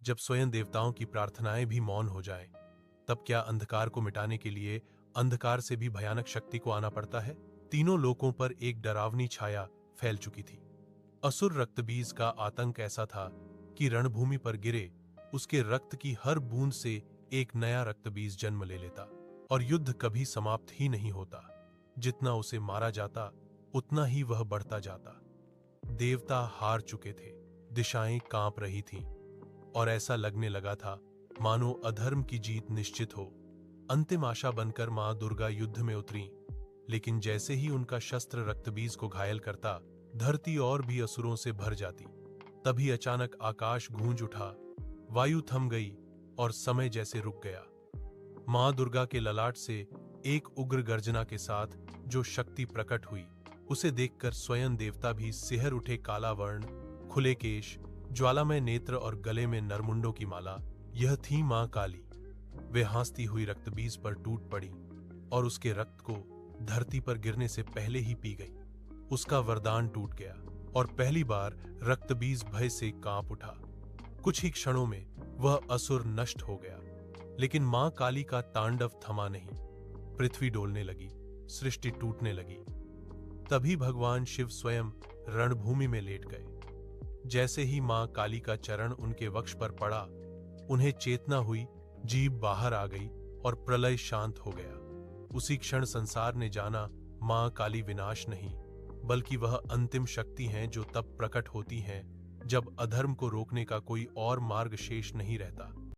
जब स्वयं देवताओं की प्रार्थनाएं भी मौन हो जाएं, तब क्या अंधकार को मिटाने के लिए अंधकार से भी भयानक शक्ति को आना पड़ता है? तीनों लोकों पर एक डरावनी छाया फैल चुकी थी। असुर रक्तबीज का आतंक ऐसा था कि रणभूमि पर गिरे उसके रक्त की हर बूंद से एक नया रक्तबीज जन्म ले लेता और युद्ध कभी समाप्त ही नहीं होता। जितना उसे मारा जाता उतना ही वह बढ़ता जाता। देवता हार चुके थे, दिशाएं कांप रही थीं और ऐसा लगने लगा था मानो अधर्म की जीत निश्चित हो। अंतिम आशा बनकर मां दुर्गा युद्ध में उतरी, लेकिन जैसे ही उनका शस्त्र रक्तबीज को घायल करता, धरती और भी असुरों से भर जाती। तभी अचानक आकाश गूंज उठा, वायु थम गई और समय जैसे रुक गया। मां दुर्गा के ललाट से एक उग्र गर्जना के साथ जो शक्ति प्रकट हुई, उसे देखकर स्वयं देवता भी सिहर उठे। काला वर्ण, खुले केश, ज्वालामय नेत्र और गले में नरमुंडों की माला, यह थी मां काली। वे हांसती हुई रक्तबीज पर टूट पड़ी और उसके रक्त को धरती पर गिरने से पहले ही पी गई। उसका वरदान टूट गया और पहली बार रक्तबीज भय से कांप उठा। कुछ ही क्षणों में वह असुर नष्ट हो गया, लेकिन मां काली का तांडव थमा नहीं। पृथ्वी डोलने लगी, सृष्टि टूटने लगी। तभी भगवान शिव स्वयं रणभूमि में लेट गए। जैसे ही मां काली का चरण उनके वक्ष पर पड़ा, उन्हें चेतना हुई, जीभ बाहर आ गई और प्रलय शांत हो गया। उसी क्षण संसार ने जाना, मां काली विनाश नहीं, बल्कि वह अंतिम शक्ति हैं जो तब प्रकट होती हैं जब अधर्म को रोकने का कोई और मार्ग शेष नहीं रहता।